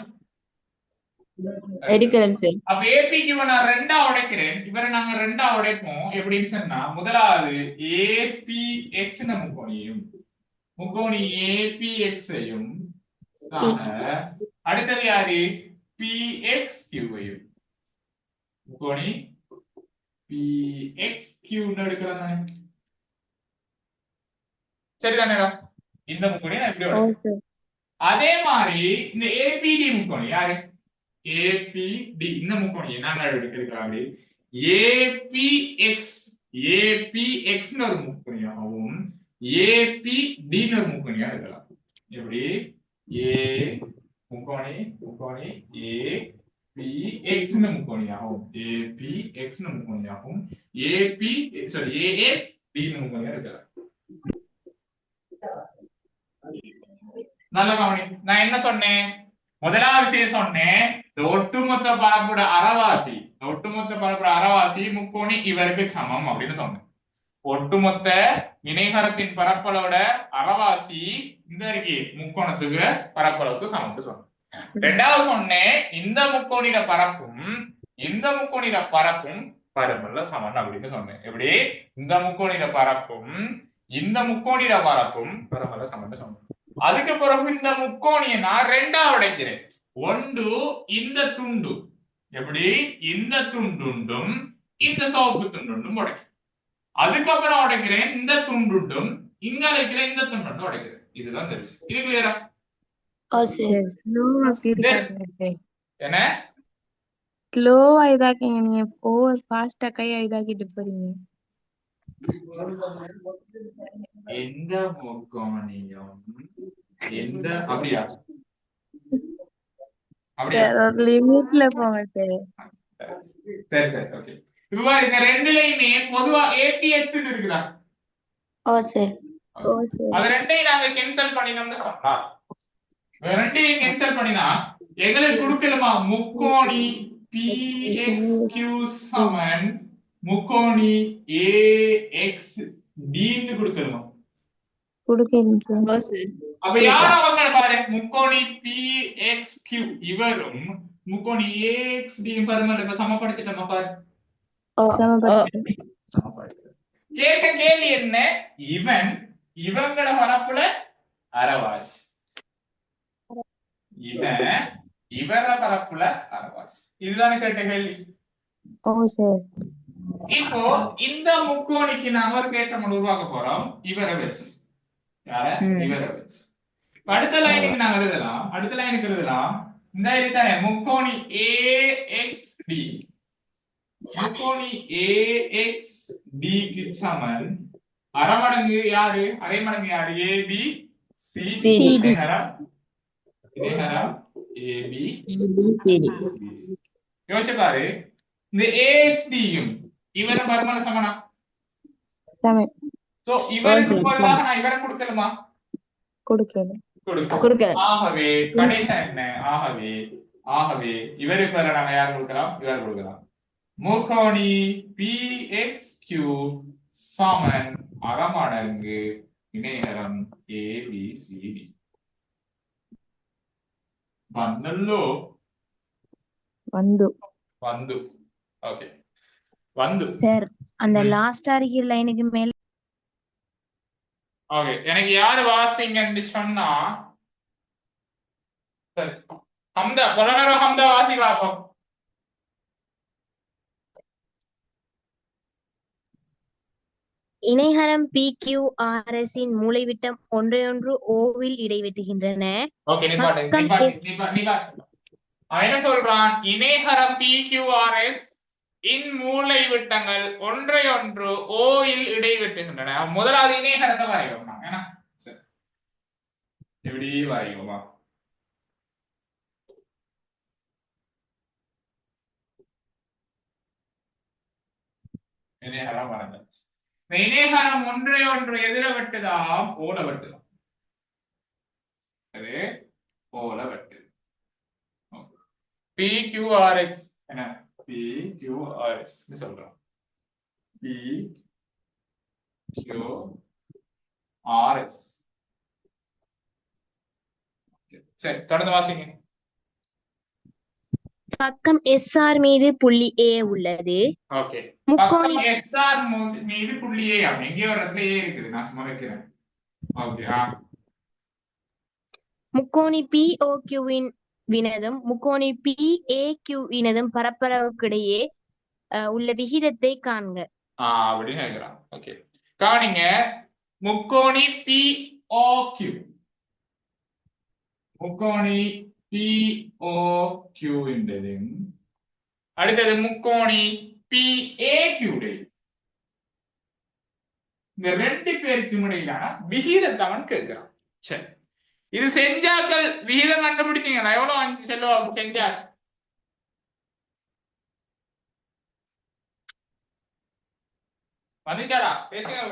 A: அப்ப ஏபிக்கு நான் ரெண்டா உடைக்கிறேன், இவரை நாங்க ரெண்டா உடைப்போம். எப்படின்னு சொன்னா, முதலாவது ஏபிஎக்ஸ் முக்கோணியும் முக்கோணி ஏபிஎக்ஸையும் அடுத்தது யாரு? பிஎக்ஸ் கியூவையும் முக்கோணி பிஎக்ஸ் கியூ எடுக்கலாம் தானே? சரிதானேடா? இந்த முக்கோணி நான் இப்படி உடைக்கிறேன். அதே மாதிரி இந்த ஏபிடி முக்கோணி யாரு? ஏபிடி இந்த முக்கோணி நாங்க எடுக்கலாம். ஏபிஎக்ஸ் ஏபிஎக்ஸ் ஒரு முக்கோணியாகவும் ஏபிடி ஒரு முக்கோணியா எடுக்கலாம். எப்படி? ஏ முக்கோணி முக்கோணி ஏபிஎக்ஸ் முக்கோணியாகவும் ஏபிஎக்ஸ் முக்கோணியாகவும் ஏபி சாரி ஏஎக்ஸ் டி முக்கோணியா எடுக்கலாம். நல்ல கவனி, நான் என்ன சொன்னேன்? முதலாவது விஷயம் சொன்னேன், ஒட்டுமொத்த பரப்போட அரைவாசி, ஒட்டுமொத்த பரப்போட அரைவாசி முக்கோணி இவருக்கு சமம் அப்படின்னு சொன்னேன். ஒட்டுமொத்த இணைகரத்தின் பரப்பளவோட அரைவாசி இந்த இருக்கு முக்கோணத்துக்கு பரப்பளவுக்கு சமம்னு சொன்னேன். ரெண்டாவது சொன்னேன், இந்த முக்கோணிட பரப்பும் இந்த முக்கோணிட பரப்பும் பருமல்ல சமன் அப்படின்னு சொன்னேன். எப்படி? இந்த முக்கோணிட பரப்பும் இந்த முக்கோணிட பரப்பும் பருமல்ல சமன் சொன்னேன். அதுக்கு பிறகு இந்த முக்கோணியை நான் ரெண்டா உடைக்கிறேன். ஒன்று இந்த துண்டு, எப்படி? இந்த துண்டுண்டும் இந்த சோப்பு துண்டுண்டும் உடைக்கிறேன். அதுக்கப்புறம் உடைக்கிறேன் இந்த துண்டுண்டும் இங்க உடைக்கிறேன் இந்த துண்டு உடைக்கிறேன். இதுதான் தெரியும். இது கிளியரா? என்ன
C: ஸ்லோவா இதாக்கீங்க, நீங்க ஓவர் ஃபாஸ்டா கையா இதாக்கிட்டு போறீங்க.
A: எந்த முக்கோணியும் எந்த அப்படியா அப்படியா
C: ஒரு லிமிட்ல போங்க சார்.
A: சரி சரி ஓகே. இப்ப பாரு, இந்த ரெண்டுலயுமே பொதுவா ஏபிஎக்ஸ் இருக்குதா? அது ரெண்டையும் நாங்க கேன்சல் பண்ணினோம்னு சொன்னா, ரெண்டையும் கேன்சல் பண்ணினா எங்களுக்கு கொடுக்கணுமா? முக்கோணி பிஎக்ஸ்கியூ சமன் முக்கோணி ஏஎக்ஸ்டி கொடுக்கணுமா? அப்ப யார் அவங்க பாரு, முக்கோணி பிஎக்ஸ்கியூ இவரும் முக்கோணி ஏஎக்ஸ்டி பருமன் இப்ப சமப்படுத்திட்டோமா பாரு. கேட்ட கேள்வி என்ன? இவங்களோட பரப்புல அரைவாசி, இவர பரப்புல அரைவாசி. இதுதானே கேட்ட கேள்வி. இப்போ இந்த முக்கோணிக்கு நாம ஒரு தேற்றம் உருவாக்க போறோம், இவரை வச்சு. யார? இவரை வச்சு. அடுத்த லைனுக்கு நாங்க எழுதலாம், அடுத்த லைனுக்கு எழுதலாம் இந்த இதுதானே முக்கோணி ஏஎக்ஸ்டி, முக்கோணி ஏஎக்ஸ்டி க்கு சமன் அரை மடங்கு யாரு? அரை மடங்கு யாரு? ஏபி சிடி இணைகரம் ஏபி சிடி. யோசிச்சு பாரு, இந்த ஏஎக்ஸ்டியும் இவரும் பருமன சமனா? சோ இவருக்கு பதிலாக நான் இவரை கொடுக்கணுமா? கொடுக்கலாம். ஆகவே கடைசி என்ன? ஆகவே இவருக்கு பதிலாக நாங்க யார் கொடுக்கலாம்? இவர் கொடுக்கலாம். முக்கோணி பிஎக்ஸ்கியூ சமன் அரை மடங்கு இணைகரம் ஏபிசிடி. வந்தல்லோ வந்து ஓகே வந்து
C: சார் அந்த லாஸ்டா இருக்கிற லைனுக்கு மேல
A: ஓகே. எனக்கு யாரு வாசிங்கன்னு சொன்னா சரி, ஹம்தா பொலனரோ ஹம்தா வாசி பாப்போம்.
B: இணைகரம் PQRS இன் மூலைவிட்டம் ஒன்றையொன்று ஓவில் இடைவெட்டுகின்றன.
A: ஓகே நிப்பாட்டு
B: பக்கம்
A: நிப்பாட்டு
B: S
A: நிப்பாட்டு. அவன் என்ன சொல்றான்? இணைகரம் PQRS இன் மூலை விட்டங்கள் ஒன்றை ஒன்று O இல் இடைவெட்டுகின்றன. முதலாவது இணைகரத்தை வரைவோம் நாங்க என்ன? சரி. எப்படி வரைவோமா? இணைகரம் வரைஞ்சாச்சு. இந்த இணைகரம் ஒன்றை ஒன்று எதிர வெட்டுதாம் ஓல வெட்டுதாம். அது ஓல வெட்டுது. PQRX என்ன? PQRS சொல்றோம். PQRS. சரி தொடர்ந்து வாசிங்க.
B: பக்கம் SR மீது புள்ளி A உள்ளது.
A: ஓகே.
B: முக்கோணி
A: பக்கம் SR மீது புள்ளி A ஆகும். எங்கேயோ ஒரு இடத்துல A இருக்குது. நான் சும்மா வைக்கிறேன். ஓகே.
B: முக்கோணி POQ இன் வினதும் முக்கோணி PAQ வினதும் பரப்பளவுக்கிடையே உள்ள விகிதத்தை காண்க.
A: அப்படின்னு கேட்கிறான். ஓகே கவனிங்க. முக்கோணி POQ முக்கோணி POQ என்றது அடுத்தது முக்கோணி PAQ இந்த ரெண்டு பேருக்கும் இடையிலான விகிதத்தை அவன் கேட்கிறான். சரி இது செஞ்சாக்கள் விகிதம் கண்டுபிடிச்சீங்களா? எவ்வளவு வந்துச்சு செல்வம் செஞ்சா? வந்துச்சாடா? பேசுங்க.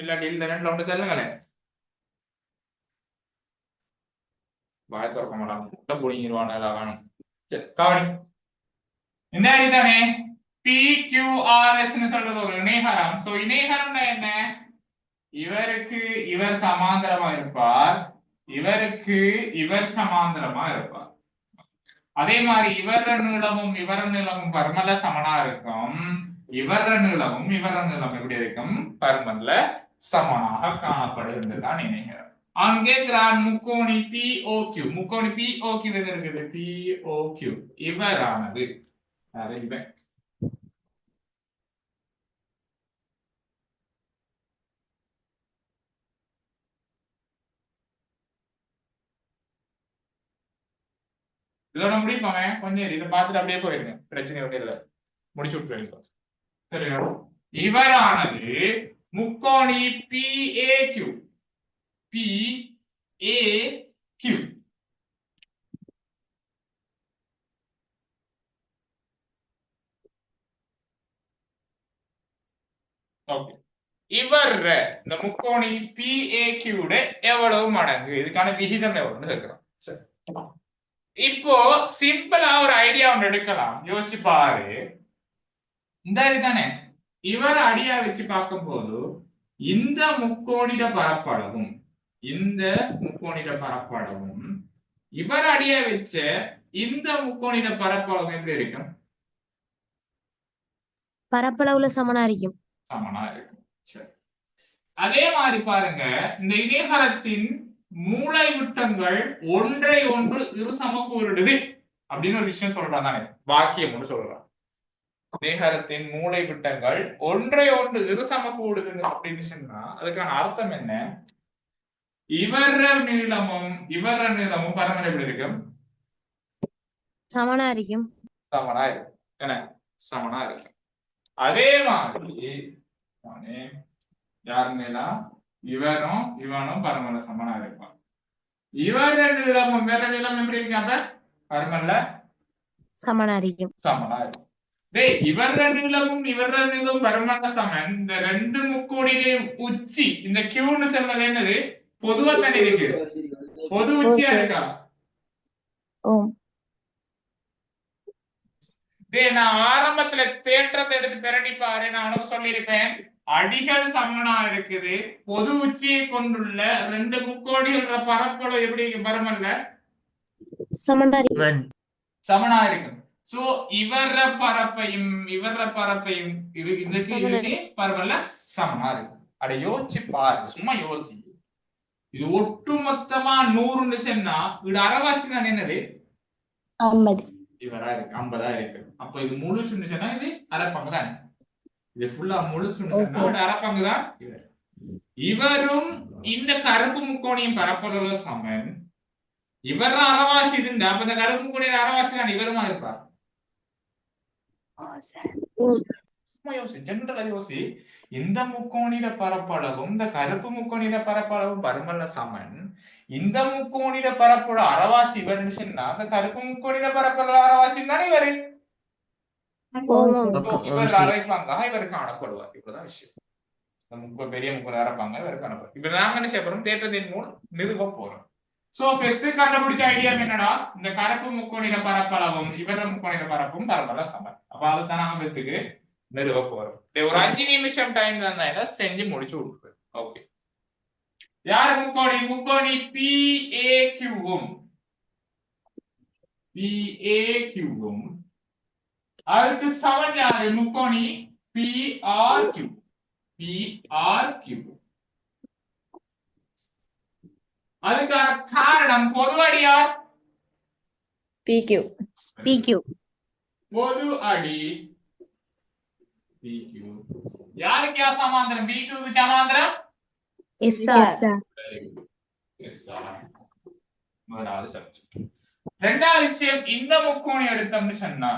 A: இல்லாட்டி இல்ல ரெண்டுல ஒன்று செல்லுங்களேன். வாய திறக்க மாட்டான். முட்டை புடிங்கிடுவான் எல்லாம் வேணும். கவனி இந்த தானே PQRS சொல்றது ஒரு இணைகரம். சோ இணைகரம்னா என்ன? இவருக்கு இவர் சமாந்தரமா இருப்பார், இவருக்கு இவர் சமாந்தரமா இருப்பார். அதே மாதிரி இவர நீளமும் பருமல்ல சமனா இருக்கும். இவர நீளமும் எப்படி இருக்கும்? பருமல்ல சமனாக காணப்படுகின்றதுதான் இணைகரம். அங்கே முக்கோணி POQ எது இருக்குது? POQ இவரானது இவன் இதோட முடிப்பாங்க. கொஞ்சம் இதை பார்த்துட்டு அப்படியே போயிருங்க. பிரச்சனை ஒன்றும் இல்லை. முடிச்சு விட்டுருங்க. சரியா? இவரானது முக்கோணி PAQ ஓகே இவர் இந்த முக்கோணி PAQ எவ்வளவு மடங்கு? இதுக்கான விகிதம் எவ்வளவுன்னு கேட்கிறோம். சரி இப்போ சிம்பிளா ஒரு ஐடியா ஒன்று எடுக்கலாம். யோசிச்சு பாரு. இந்த இதுதானே இவர் அடியா வச்சு பார்க்கும் போது இந்த முக்கோணிட பரப்பளவும் இவர் அடியா வச்ச இந்த முக்கோணிட பரப்பளவு எப்படி இருக்கும்?
B: பரப்பளவுல சமனா இருக்கும்.
A: சரி அதே மாதிரி பாருங்க. இந்த இணைகரத்தின் மூளை விட்டங்கள் ஒன்றை ஒன்று இரு சமக்கூறுடுது அப்படின்னு ஒரு விஷயம் சொல்றான் தானே, வாக்கியம் ஒன்று சொல்றான். இணைகரத்தின் மூளை விட்டங்கள் ஒன்றை ஒன்று இரு சமக்கூடுது அப்படின்னு சொன்னா அதுக்கான அர்த்தம் என்ன? இவர நீளமும் பரமன் எப்படி இருக்கும்?
B: சமனா இருக்கும்.
A: சமனா இருக்கும். அதே மாதிரி யார் நீளம்? இவனும் பரமல்ல சமனா இருப்பான். இவர நீளமும் வேற நீளம் எப்படி இருக்காங்க? பரமல்ல
B: சமனா இருக்கும்.
A: இவர நீளமும் பரமல்ல சமன். இந்த ரெண்டு முக்கோணிலே உச்சி இந்த கியூன்னு சொல்றது என்னது? பொதுவா தானே இருக்கு. பொது உச்சியா இருக்கா? நான் ஆரம்பத்துல தேற்றத்தை எடுத்து பிரட்டி பாரு. நான் உனக்கு சொல்லியிருப்பேன். அடிகள் சமனா இருக்குது. பொது உச்சியை கொண்டுள்ள ரெண்டு முக்கோடிகள் பரப்பளவு எப்படி பரமல்ல
B: சமனா
A: இருக்கும். சோ இவர பரப்பையும் இதுக்கு பரமல்ல சமனா இருக்கும். அட யோசிச்சு பாரு. சும்மா யோசி. இது ஒட்டு மொத்தமா 100 சொன்னா இது அரைவாசி தான் என்னது? இவரா இருக்கு 50 இருக்கு. அப்ப இது முழுசுன்னு சொன்னா இது அரை பங்கு தான். இது ஃபுல்லா முழுசுன்னு சொன்னா அது அரை பங்கு தான் இவர். இவரும் இந்த கருப்பு முக்கோணியும் பரப்பளவு சமன். இவர் அரைவாசி இதுண்டா அப்ப இந்த கருப்பு முக்கோணியின் அரைவாசி தான் இவருமா இருப்பார். ஜெனரலா யோசி. இந்த முக்கோணிட பரப்பளவும் இந்த கருப்பு முக்கோணிட பரப்பளவும் பருமல்ல சமன். இந்த முக்கோணிட பரப்பளவு அரைவாசி இவர்னு சொன்னா அந்த கருப்பு முக்கோணிட பரப்பளவு அரைவாசி தானே இவரு. இவர் அரைப்பாங்க இவர் காணப்படுவார். இவ்வளவுதான் விஷயம். பெரிய முக்கோணி அரைப்பாங்க இவர் காணப்படுவார். இப்ப நாங்க என்ன செய்யப்போறோம் தேற்றத்தின் மூலம் நிறுவ போறோம். சோ ஃபர்ஸ்ட் கண்டுபிடிச்ச ஐடியா என்னடா இந்த கருப்பு முக்கோணிட பரப்பளவும் இவர முக்கோணிட பரப்பும் பரப்பள சமன். அப்ப அதுதான் நாங்க ஃபர்ஸ்ட்க்கு நிறுவ போறோம். ஒரு 5 நிமிஷம் டைம் தந்தா செஞ்சு முடிச்சு விட்டுருப்பேன். ஓகே. யார் முக்கோணி? முக்கோணி PAQவும் PAQவும் அதுக்கு சமன் யாரு? முக்கோணி PRQ PRQ. அதுக்கான காரணம் பொது அடி யார்?
B: PQ
A: பொது அடி PQ. யாருக்கு யார் சமாந்தரம்? PQ க்கு சமாந்தரம்
B: SR.
A: முதலாவது சப்ஜெக்ட். ரெண்டாவது விஷயம் இந்த முக்கோணி எடுத்தோம்னு சொன்னா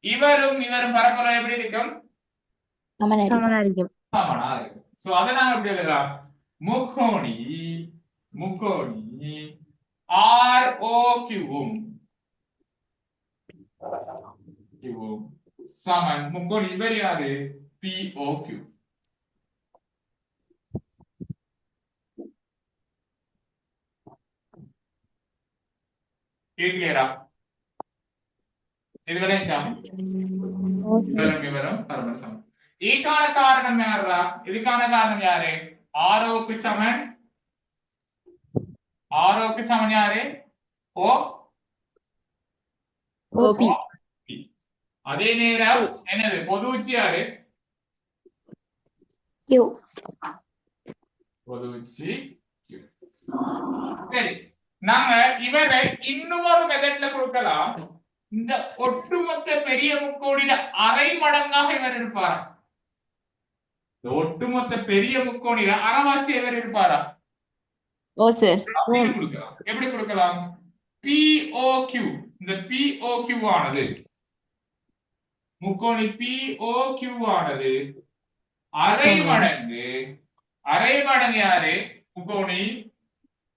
A: இவரும் பரப்பளவு எப்படி இருக்கும்?
C: சமனா இருக்கும்.
A: சமனா இருக்கும். சோ அத நாங்க எப்படி எழுதலாம்? முக்கோணி ROQவும் சமன் முக்கோணி இவர் யாரு? POQ. கிளியரா? இதுவரை இவரும் பரம சமன். இதுக்கான காரணம் யாரா? இதுக்கான காரணம் யாரு? ஆரோக்கு சமன் யாரு?
B: OP.
A: அதே நேரம் என்னது பொது உச்சி யாரு?
B: Q.
A: பொது உச்சி Q. சரி, நாங்க இவரை இன்னும் ஒரு மெத்தட்ல கொடுக்கலாம். இந்த ஒட்டுமொத்த பெரிய முக்கோணிட அரை மடங்காக இவர் இருப்பாரா? இந்த ஒட்டுமொத்த பெரிய முக்கோணிட அரைவாசி இவர் இருப்பாரா? கொடுக்கலாம். எப்படி கொடுக்கலாம்? POQ. இந்த POQ ஆனது முக்கோணி POQ ஆனது அரை மடங்கு யாரு? முக்கோணி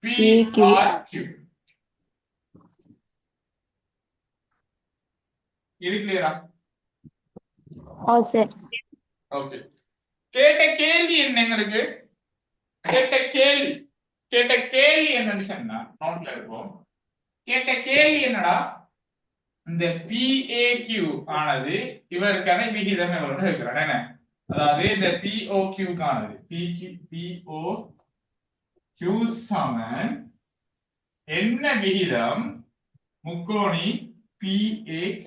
A: PRQ. இது கிளியரா? ஓகே. கேட்ட கேள்வி என்ன? எங்களுக்கு கேட்ட கேள்வி என்னன்னு சொன்னா நோட்ல இருக்கும். கேட்ட கேள்வி என்னடா? இந்த PAQ ஆனது இவருக்கான விகிதம் எவ்வளவு இருக்கிறான் என்ன? அதாவது இந்த POQ கானது POQ சமன் என்ன விகிதம் முக்கோணி PAQ.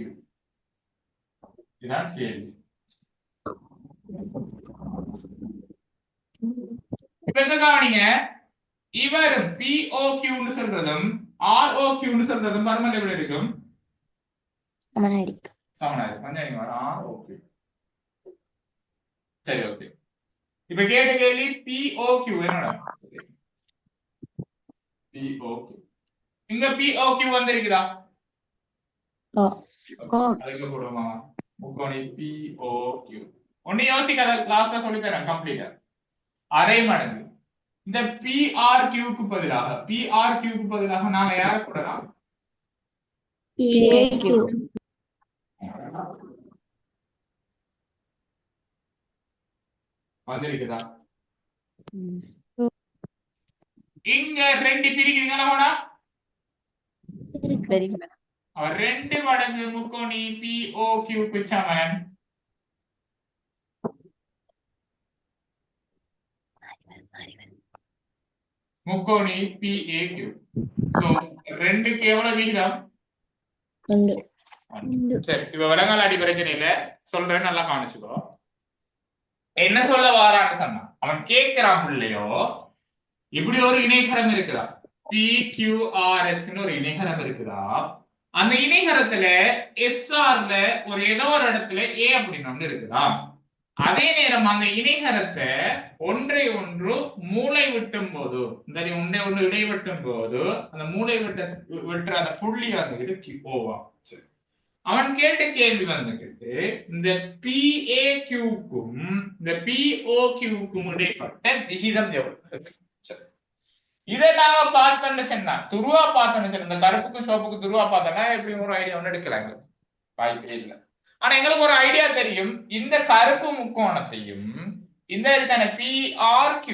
A: இதான் கேள்வி. இப்ப கவனிங்க, இவரும் POQ சொல்றதும் ROQ சொல்றதும் பருமன் எப்படி இருக்கும்? சமனா இருக்கும். ROQ. சரி, ஓகே. இப்ப கேட்ட கேள்வி POQ என்னடா? POQ. இங்க POQ வந்திருக்குதா? அதுக்கு போடுமா முக்கோணி POQ. ஒண்ணு யோசிக்காத, கிளாஸ்ல சொல்லி தரேன் கம்ப்ளீட்டா. அரை மடங்கு இந்த PRQ க்கு பதிலாக நாங்க யார போடலாம்?
B: PAQ.
A: வந்திருக்குதா? இங்க ரெண்டு பிரிக்கிறீங்களா? அவர் 2 மடங்கு முக்கோணி POQ க்கு சமன் முக்கோணி PAQ. சோ 2க்கு எவ்வளவு விகிதம்?
B: 2.
A: சரி, இப்ப விலங்காலாடி பிரச்சனை இல்ல, சொல்றேன் நல்லா கவனிச்சுக்கோ. என்ன சொல்ல வாரான்னு சொன்னா அவன் கேட்கிறான் பிள்ளையோ, இப்படி ஒரு இணைகரம் இருக்குதா? PQRS ஒரு இணைகரம் இருக்குதா, அந்த இணைகரத்துல SRல ஒரு ஏதோ ஒரு இடத்துல A அப்படின்னு ஒண்ணு இருக்குதா, அதே நேரம் அந்த இணைகரத்தை ஒன்றை ஒன்று மூளை வெட்டும் போது, இந்த ஒன்றை ஒன்று இடை வெட்டும் போது அந்த மூளை வெட்டுற அந்த புள்ளி வந்துகிட்டு ஓவா. அவன் கேட்ட கேள்வி வந்துகிட்டு இந்த PAQக்கும் இந்த POQக்கும் இடைப்பட்ட விகிதம் எவ்வளவு. இதை நாங்க பார்த்தோம்னு சொன்னா துருவா பார்த்தோம்னு சொன்ன இந்த கருப்புக்கும் சிவப்புக்கும் துருவா பார்த்தோம்னா எப்படி ஒரு ஐடியா ஒன்று எடுக்கலாங்க, வாய்ப்பே இல்லை. ஆனா எங்களுக்கு ஒரு ஐடியா தெரியும், இந்த கருப்பு முக்கோணத்தையும் இந்த PRQ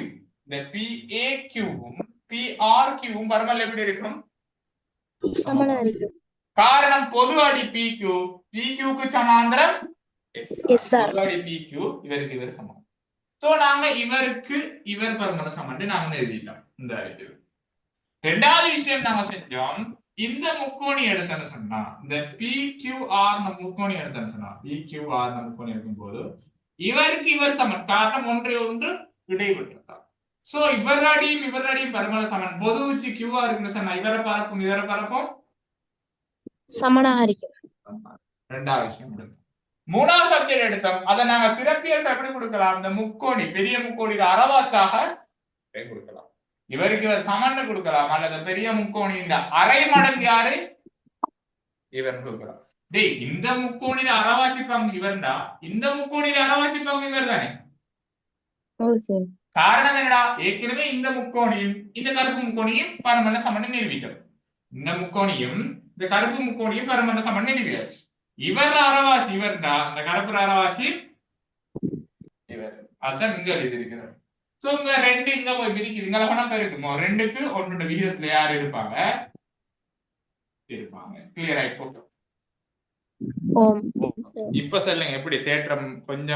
A: இந்த PAQவும் PRQவும் பரவல் எப்படி இருக்கும்,
B: சமனா இருக்கும்.
A: காரணம் பொது அடி PQ, PQக்கு சமாந்தரம்
B: SR.
A: பொது அடி PQ, இவருக்கு இவர் சமம். சோ நாங்க இவருக்கு இவர் பரமன சமன் நாங்க எழுதிட்டோம். இந்த அறிவு ரெண்டாவது விஷயம் நாங்க செஞ்சோம், இந்த முக்கோணி எடுத்தன்னு சொன்னா இந்த PQR முக்கோணி எடுத்தன்னு சொன்னா PQR முக்கோணி எடுக்கும் போது இவருக்கு இவர் சமன், காரணம் ஒன்றை ஒன்று இடைவிட்டதா. சோ இவரடியும் பரமல சமன், பொது உச்சி QR இருக்குன்னு சொன்னா இவரை பரப்பும்
B: சமனா இருக்கும்.
A: ரெண்டாவது விஷயம் எடுத்தோம். மூணாவது சப்ஜெக்ட் எடுத்தோம், அதை நாங்க சிறப்பியல் எப்படி கொடுக்கலாம், இந்த முக்கோணி பெரிய முக்கோணி அரவாசாக கொடுக்கலாம், இவருக்கு இவர் சமன்னு கொடுக்கலாம், அல்லது பெரிய முக்கோணி இந்த அரை மடங்கு யாரு இவர் கொடுக்கலாம். டேய் இந்த முக்கோணியில அறவாசி பங்கு இவர்டா, இந்த முக்கோணியில அறவாசி பங்கு இவர் தானே. காரணம் என்னடா, ஏற்கனவே இந்த முக்கோணியும் இந்த கருப்பு முக்கோணியும் பரமண்ட சமன் நிரூபிக்கிறோம், இந்த முக்கோணியும் இந்த கருப்பு முக்கோணியும் பரமண்ட சமன் நிரூபியாச்சு. இவர் அறவாசி இவர்டா, இந்த கருப்பு அறவாசி இவர், அதான் இங்க எழுதியிருக்கிறார். சோ இங்க ரெண்டு இங்க போய் பிரிக்குது, இங்க கணக்கு இருக்குமோ, ரெண்டுக்கு ஒன்னோட விகிதத்துல யாரு இருப்பாங்க. கிளியர் ஆயிப்போ. இப்ப சொல்லுங்க எப்படி தேற்றம் கொஞ்சம்